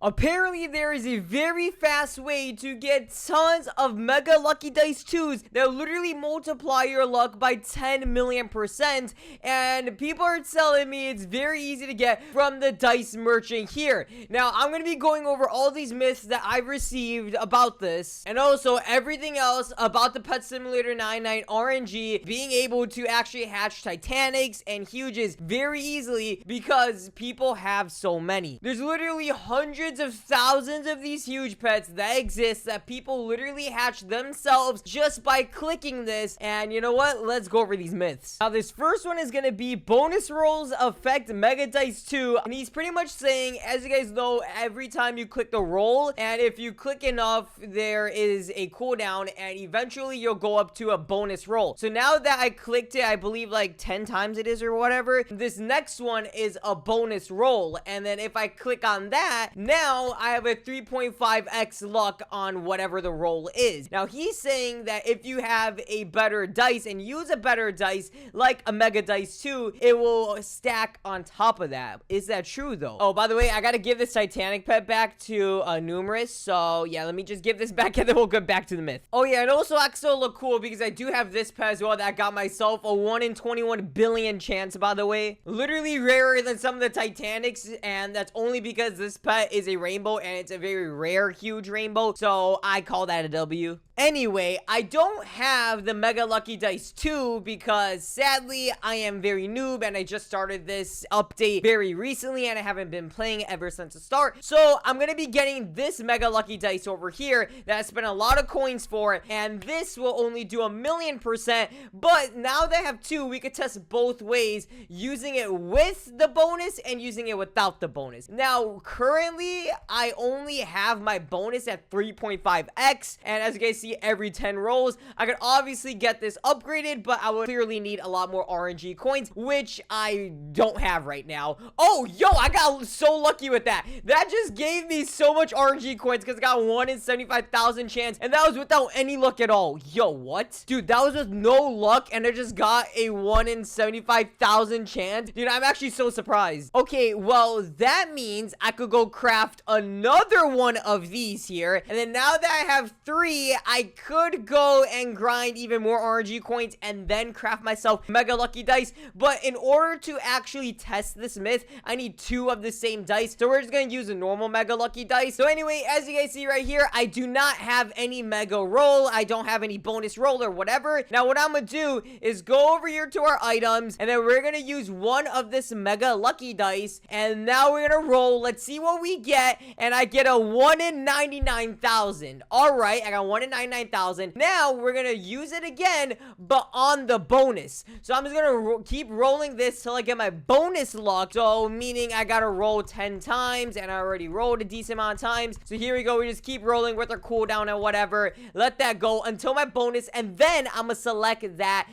Apparently, there is a very fast way to get tons of Mega Lucky Dice 2s that literally multiply your luck by 10 million%. And people are telling me it's very easy to get from the dice merchant here. Now, I'm going to be going over all these myths that I've received about this. And also everything else about the Pet Simulator 99 RNG being able to actually hatch Titanics and Huges very easily because people have so many. There's literally hundreds of thousands of these huge pets that exist that people literally hatch themselves just by clicking this. And you know what? Let's go over these myths. Now, this first one is gonna be bonus rolls affect Mega Dice 2. And he's pretty much saying, as you guys know, every time you click the roll, and if you click enough, there is a cooldown, and eventually you'll go up to a bonus roll. So now that I clicked it, I believe like 10 times it is or whatever, this next one is a bonus roll. And then if I click on that, now I have a 3.5x luck on whatever the roll is. Now, he's saying that if you have a better dice and use a better dice, like a Mega Dice 2, it will stack on top of that. Is that true, though? Oh, by the way, I gotta give this Titanic pet back to Numerous. So, yeah, let me just give this back and then we'll get back to the myth. Oh, yeah, and also Axel look cool because I do have this pet as well that I got myself. A 1 in 21 billion chance, by the way. Literally rarer than some of the Titanics, and that's only because this pet is a rainbow and it's a very rare huge rainbow, so I call that a W. Anyway, I don't have the Mega Lucky Dice 2 because sadly I am very noob and I just started this update very recently and I haven't been playing it ever since the start. So I'm gonna be getting this Mega Lucky Dice over here that I spent a lot of coins for, and this will only do 1,000,000%. But now that I have two, we could test both ways, using it with the bonus and using it without the bonus. Now currently I only have my bonus at 3.5x, and as you guys see, every 10 rolls I could obviously get this upgraded, but I would clearly need a lot more RNG coins, which I don't have right now. Oh, yo, I got so lucky with that. That just gave me so much RNG coins because I got 1 in 75,000 chance, and that was without any luck at all. Yo, what? Dude, that was with no luck, and I just got a 1 in 75,000 chance. Dude, I'm actually so surprised. Okay, well, that means I could go craft another one of these here, and then now that I have 3, I could go and grind even more RNG coins and then craft myself Mega Lucky Dice. But in order to actually test this myth, I need 2 of the same dice, so we're just gonna use a normal Mega Lucky Dice. So anyway, as you guys see right here, I do not have any Mega Roll, I don't have any bonus roll or whatever. Now what I'm gonna do is go over here to our items, and then we're gonna use 1 of this Mega Lucky Dice, and now we're gonna roll. Let's see what we get, and I get a 1 in 99,000. Alright, I got 1 in 99,000. Now we're gonna use it again, but on the bonus. So I'm just gonna keep rolling this till I get my bonus luck. So meaning I gotta roll 10 times, and I already rolled a decent amount of times. So here we go. We just keep rolling with our cooldown and whatever. Let that go until my bonus, and then I'm gonna select that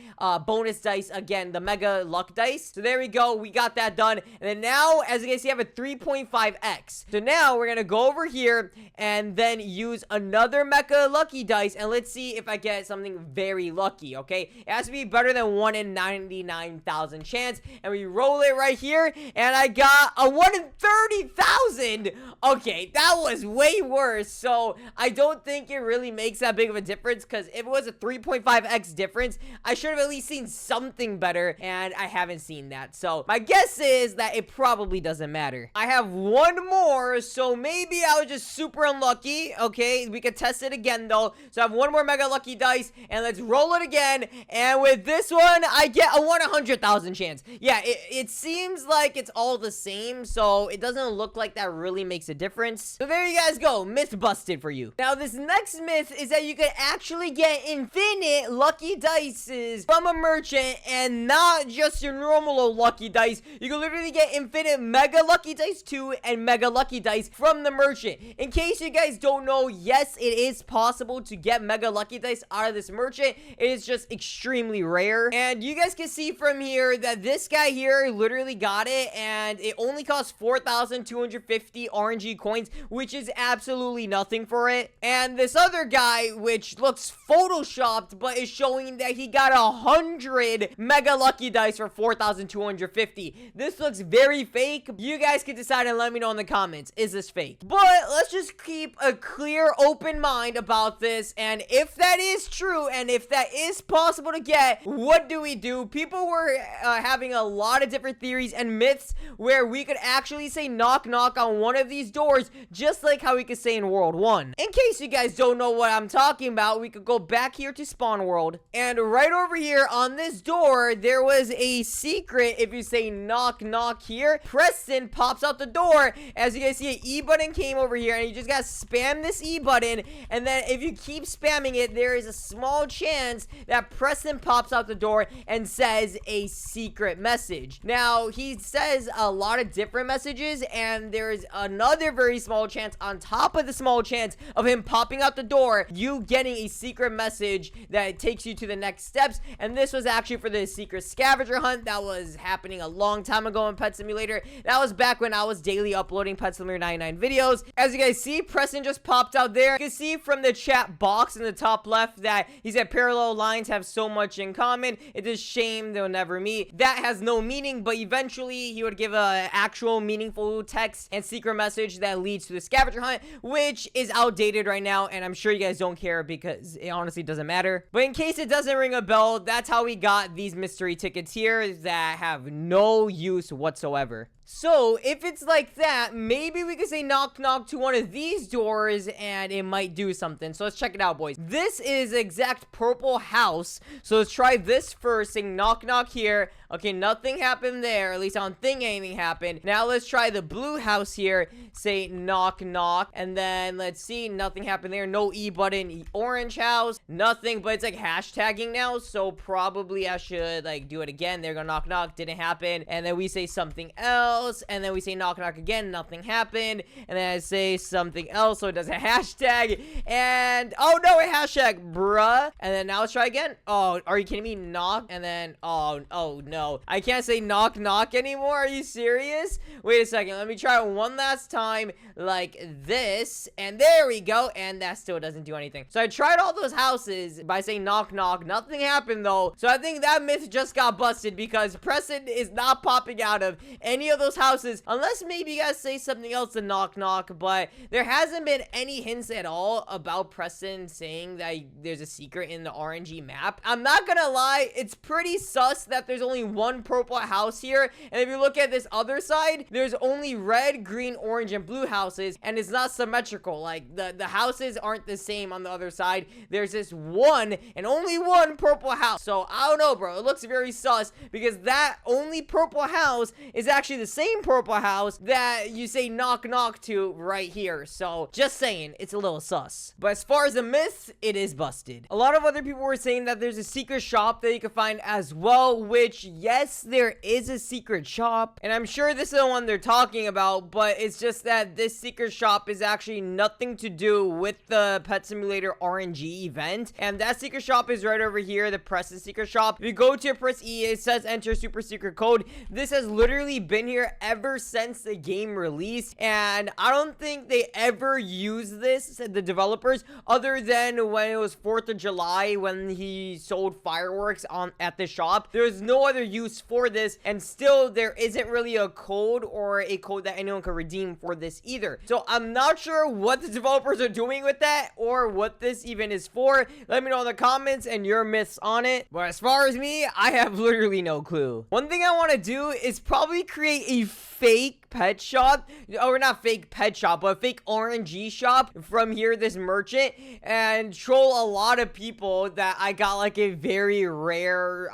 bonus dice again, the Mega Luck Dice. So there we go. We got that done. And then now, as you guys see, I have a 3.5x. So now we're gonna go over here and then use another Mega Lucky Dice, and let's see if I get something very lucky. Okay, it has to be better than 1 in 99,000 chance, and we roll it right here, and I got a 1 in 30,000. Okay, that was way worse. So I don't think it really makes that big of a difference, because if it was a 3.5x difference, I should have at least seen something better, and I haven't seen that. So my guess is that it probably doesn't matter. I have 1 more, so maybe I was just super unlucky. Okay, we could test it again though. So I have 1 more Mega Lucky Dice, and let's roll it again. And with this one, I get a 1 in 100,000 chance. Yeah, it seems like it's all the same, so it doesn't look like that really makes a difference. So there you guys go, myth busted for you. Now this next myth is that you can actually get infinite lucky dices from a merchant, and not just your normal lucky dice. You can literally get infinite Mega Lucky Dice 2 and Mega Lucky Dice from the merchant. In case you guys don't know, yes, it is possible to to get mega lucky dice out of this merchant. It is just extremely rare. And you guys can see from here that this guy here literally got it, and it only costs 4,250 RNG coins, which is absolutely nothing for it. And this other guy, which looks photoshopped, but is showing that he got 100 mega lucky dice for 4,250. This looks very fake. You guys can decide and let me know in the comments, is this fake? But let's just keep a clear, open mind about this, and if that is true, and if that is possible to get, what do we do? People were having a lot of different theories and myths where we could actually say knock knock on one of these doors, just like how we could say in World 1. In case you guys don't know what I'm talking about, we could go back here to Spawn World, and right over here on this door, there was a secret. If you say knock knock here, Preston pops out the door. As you guys see, an E button came over here, and you just gotta spam this E button, and then if you keep spamming it, there is a small chance that Preston pops out the door and says a secret message. Now, he says a lot of different messages, and there's another very small chance on top of the small chance of him popping out the door, you getting a secret message that takes you to the next steps. And this was actually for the secret scavenger hunt that was happening a long time ago in Pet Simulator. That was back when I was daily uploading Pet Simulator 99 videos. As you guys see, Preston just popped out there. You can see from the chat box in the top left that he said parallel lines have so much in common. It is shame they'll never meet. That has no meaning, but eventually he would give a actual meaningful text and secret message that leads to the scavenger hunt, which is outdated right now, and I'm sure you guys don't care because it honestly doesn't matter. But in case it doesn't ring a bell, that's how we got these mystery tickets here that have no use whatsoever. So, if it's like that, maybe we could say knock knock to one of these doors and it might do something. So, let's check it out, boys. This is exact purple house. So, let's try this first, saying knock knock here. Okay, nothing happened there. At least I don't think anything happened. Now, let's try the blue house here. Say knock knock. And then, let's see, nothing happened there. No E button. Orange house. Nothing, but it's like hashtagging now. So, probably I should like do it again. There you go, knock knock. Didn't happen. And then we say something else. And then we say knock knock again, nothing happened. And then I say something else, so it does a hashtag. And oh no, a hashtag, bruh. And then now let's try again. Oh, are you kidding me? Knock. And then oh no, I can't say knock knock anymore. Are you serious? Wait a second, let me try it one last time like this. And there we go. And that still doesn't do anything. So I tried all those houses by saying knock knock. Nothing happened though. So I think that myth just got busted because Preston is not popping out of any of those houses, unless maybe you guys say something else to knock knock. But there hasn't been any hints at all about Preston saying that there's a secret in the RNG map. I'm not gonna lie, it's pretty sus that there's only one purple house here, and if you look at this other side, there's only red, green, orange, and blue houses, and it's not symmetrical. Like the houses aren't the same on the other side. There's this one and only one purple house. So I don't know, bro, it looks very sus because that only purple house is actually the same purple house that you say knock knock to right here. So just saying, it's a little sus. But as far as the myth, it is busted. A lot of other people were saying that there's a secret shop that you can find as well, which yes, there is a secret shop, and I'm sure this is the one they're talking about, but it's just that this secret shop is actually nothing to do with the Pet Simulator RNG event, and that secret shop is right over here, the Preston secret shop. If you go to press E, it says enter super secret code. This has literally been here ever since the game released, and I don't think they ever used this, the developers, other than when it was 4th of July when he sold fireworks at the shop. There's no other use for this, and still there isn't really a code or a code that anyone can redeem for this either. So I'm not sure what the developers are doing with that or what this even is for. Let me know in the comments and your myths on it. But as far as me, I have literally no clue. One thing I want to do is probably create a fake pet shop, or not fake pet shop, but fake RNG shop from here, this merchant, and troll a lot of people that I got like a very rare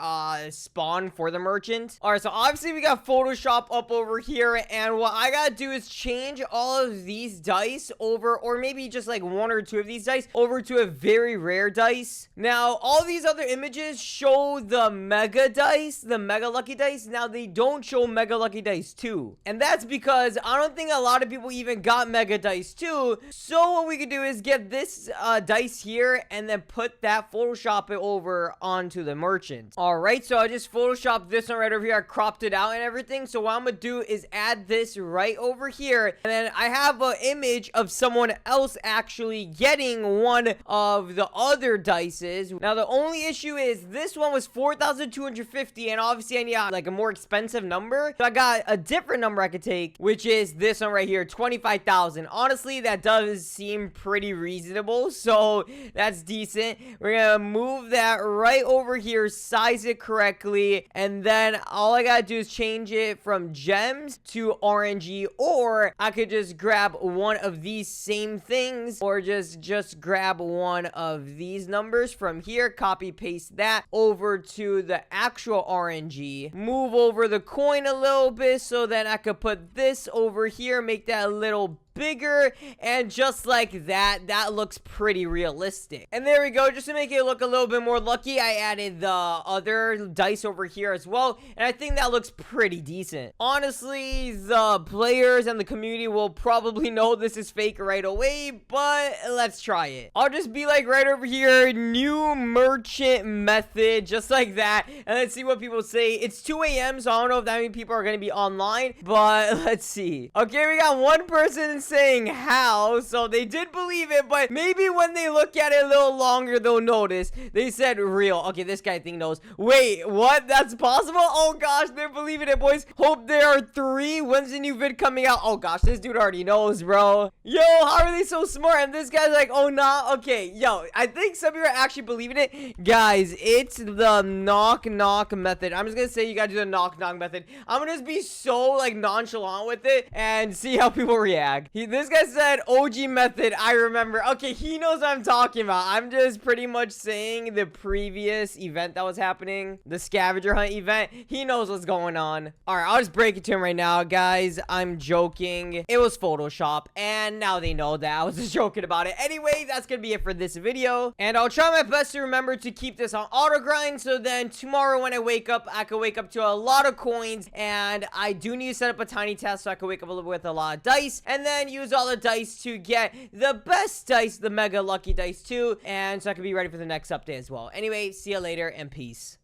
spawn for the merchant. All right, so obviously we got Photoshop up over here, and what I gotta do is change all of these dice over, or maybe just like one or two of these dice over to a very rare dice. Now all these other images show the mega dice, the mega lucky dice. Now they don't show mega lucky dice 2, and that's that's because I don't think a lot of people even got Mega Dice too. So what we could do is get this dice here and then put that, Photoshop it over onto the merchant. Alright, so I just Photoshopped this one right over here. I cropped it out and everything. So what I'm gonna do is add this right over here. And then I have an image of someone else actually getting one of the other dices. Now the only issue is this one was 4,250, and obviously I need like a more expensive number. So I got a different number I could take, which is this one right here, 25,000. Honestly, that does seem pretty reasonable, so that's decent. We're gonna move that right over here, size it correctly, and then all I gotta do is change it from gems to RNG, or I could just grab one of these same things, or just grab one of these numbers from here, copy paste that over to the actual RNG, move over the coin a little bit so that I could put this over here, make that a little bigger, and just like that, that looks pretty realistic. And there we go. Just to make it look a little bit more lucky, I added the other dice over here as well, and I think that looks pretty decent. Honestly, the players and the community will probably know this is fake right away, but let's try it. I'll just be like right over here, new merchant method, just like that, and let's see what people say. It's 2 a.m, so I don't know if that many people are gonna be online, but let's see. Okay, we got one person saying how, so they did believe it, but maybe when they look at it a little longer, they'll notice. They said real. Okay, this guy I think knows. Wait, what? That's possible? Oh gosh, they're believing it, boys. Hope there are 3. When's the new vid coming out? Oh gosh, this dude already knows, bro. Yo, how are they so smart? And this guy's like, oh nah. Okay, yo, I think some of you are actually believing it. Guys, it's the knock method. I'm just gonna say you gotta do the knock method. I'm gonna just be so like nonchalant with it and see how people react. This guy said OG method. I remember. Okay, he knows what I'm talking about. I'm just pretty much saying the previous event that was happening, the scavenger hunt event. He knows what's going on. All right, I'll just break it to him right now, guys. I'm joking. It was Photoshop, and now they know that I was just joking about it. Anyway, that's gonna be it for this video, and I'll try my best to remember to keep this on auto grind, so then tomorrow when I wake up, I can wake up to a lot of coins, and I do need to set up a tiny task so I can wake up with a lot of dice, and then use all the dice to get the best dice, the mega lucky dice too, and so I can be ready for the next update as well. Anyway, see you later and peace.